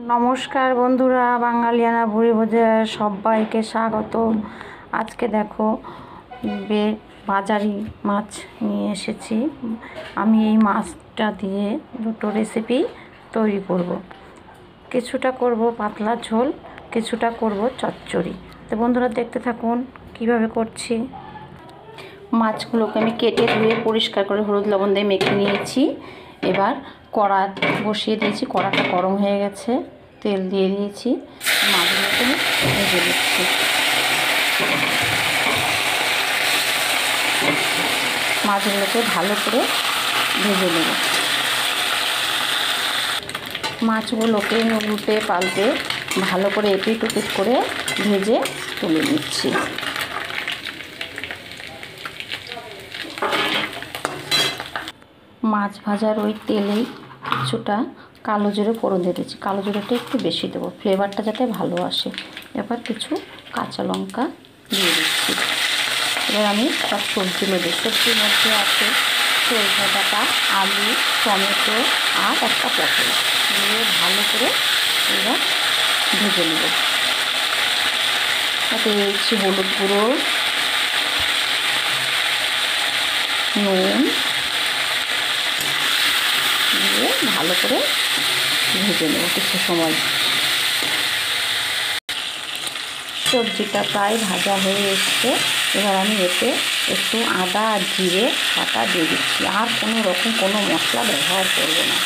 নমস্কার বন্ধুরা, বাঙালিয়ানা ভুড়ি ভোজে সবাইকে স্বাগত। আজকে দেখো বাজারি মাছ নিয়ে এসেছি। আমি এই মাছটা দিয়ে দুটো রেসিপি তৈরি করব। কিছুটা করব পাতলা ঝোল, কিছুটা করব চচ্চড়ি। তো বন্ধুরা দেখতে থাকুন কিভাবে করছি। মাছগুলোকে আমি কেটে ধুয়ে পরিষ্কার করে হলুদ লবণ দিয়ে মেখে নিয়েছি। এবার কড়া বসিয়ে দিয়েছি, কড়াটা গরম হয়ে গেছে, তেল দিয়ে দিয়েছি, মাছগুলোকে ভেজে দিচ্ছি। মাছগুলোকে ভালো করে ভেজে নেব। মাছগুলোকে উল্টে পাল্টে ভালো করে এপিট ওপিট করে ভেজে তুলে নিচ্ছি। মাছ ভাজার ওই তেলেই কিছুটা কালো জিরে ফোড়ন দিয়ে দিচ্ছি। কালো জিরেটা একটু বেশি দেবো, ফ্লেভারটা যাতে ভালো আসে। এবার কিছু কাঁচা লঙ্কা দিয়ে দিচ্ছি। এবার আমি সব সবজিগুলো দিই। সবজির মধ্যে আছে সরষে ডাঁটা, আলু, টমেটো আর একটা পটল দিয়ে ভালো করে এবার ভেজে নেব। তাতে দিচ্ছি হলুদ গুঁড়ো, নুন দিয়ে ভালো করে ভেজে নেব কিছু সময়। সবজিটা প্রায় ভাজা হয়ে এসছে। এবার আমি এতে একটু আদা আর জিরে বাটা দিয়ে দিচ্ছি। আর কোনো মশলা ব্যবহার করব না,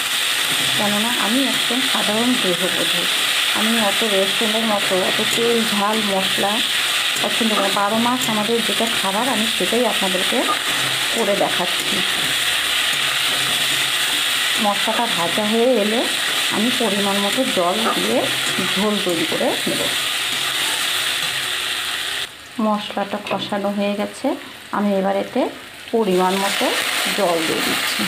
কেননা আমি একদম সাধারণ গৃহবধূ। আমি অত রেস্টুরেন্টের মতো অত তেল ঝাল মশলা পছন্দ করি। 12 মাস আমাদের যেটা খাবার আমি সেটাই আপনাদেরকে করে দেখাচ্ছি। মশলাটা ভাজা হয়ে এলে আমি পরিমাণ মতো জল দিয়ে ঝোল তৈরি করে নেব। মশলাটা কষানো হয়ে গেছে, আমি এবার এতে পরিমাণ মতো জল দিয়ে দিচ্ছি।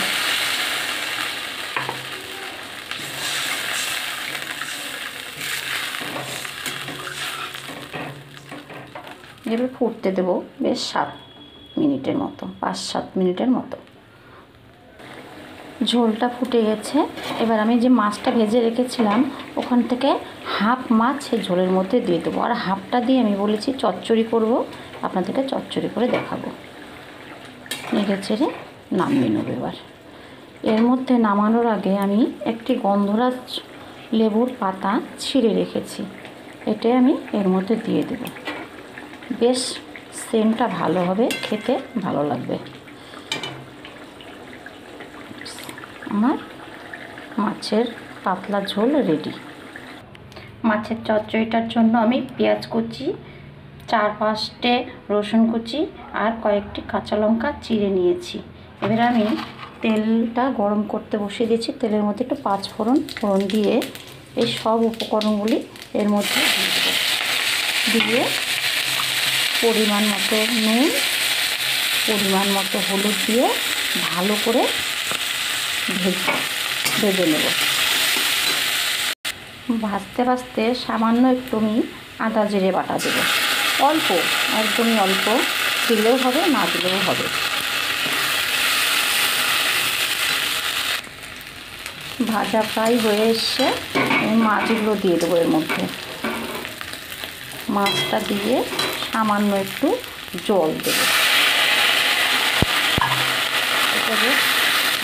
এবার ফুটতে দেবো বেশ 7 মিনিটের মতো, 5-7 মিনিটের মতো। ঝোলটা ফুটে গেছে। এবার আমি যে মাছটা ভেজে রেখেছিলাম ওখান থেকে হাফ মাছ সেই ঝোলের মধ্যে দিয়ে দেবো, আর হাফটা দিয়ে আমি বলেছি চচ্চড়ি করব, আপনাদেরকে চচ্চড়ি করে দেখাবো। নেড়ে চেড়ে নামিয়ে নেব। এবার এর মধ্যে নামানোর আগে আমি একটি গন্ধরাজ লেবুর পাতা ছিঁড়ে রেখেছি, এটাই আমি এর মধ্যে দিয়ে দেব। বেশ সেন্টটা ভালো হবে, খেতে ভালো লাগবে। আমার মাছের পাতলা ঝোল রেডি। মাছের চচ্চড়িটার জন্য আমি পেঁয়াজ কুচি, 4-5টে রসুন কুচি আর কয়েকটি কাঁচা লঙ্কা চিড়ে নিয়েছি। এবার আমি তেলটা গরম করতে বসিয়ে দিয়েছি। তেলের মধ্যে একটু 5 ফোড়ন দিয়ে এই সব উপকরণগুলি এর মধ্যে দিয়ে দেবো। দিয়ে পরিমাণ মতো নুন, পরিমাণ মতো হলুদ দিয়ে ভালো করে ভেজে নেব। ভাজতে ভাজতে সামান্য একটু আমি আদা জিরে বাটা দেবো, অল্প, একদমই অল্প, দিলেও হবে না দিলেও হবে। ভাজা প্রায় হয়ে এসছে, আমি মাছগুলো দিয়ে দেবো এর মধ্যে। মাছটা দিয়ে সামান্য একটু জল দেবো। এটা বেশ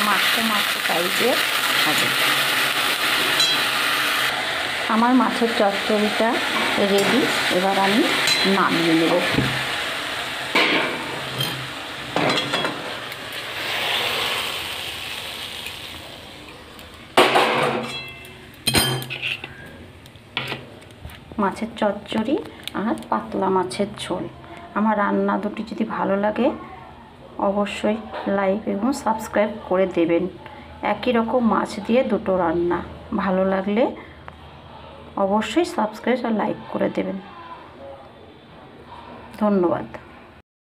মাখো টাইপের হবে। আমার মাছের চচ্চড়িটা রেডি। এবার আমি নামিয়ে নেব। মাছের চচ্চড়ি আর পাতলা মাছের ঝোল। আমার রান্না দুটি যদি ভালো লাগে অবশ্যই লাইক এবং সাবস্ক্রাইব করে দেবেন। একই রকম মাছ দিয়ে দুটো রান্না, ভালো লাগলে অবশ্যই সাবস্ক্রাইব আর লাইক করে দেবেন। ধন্যবাদ।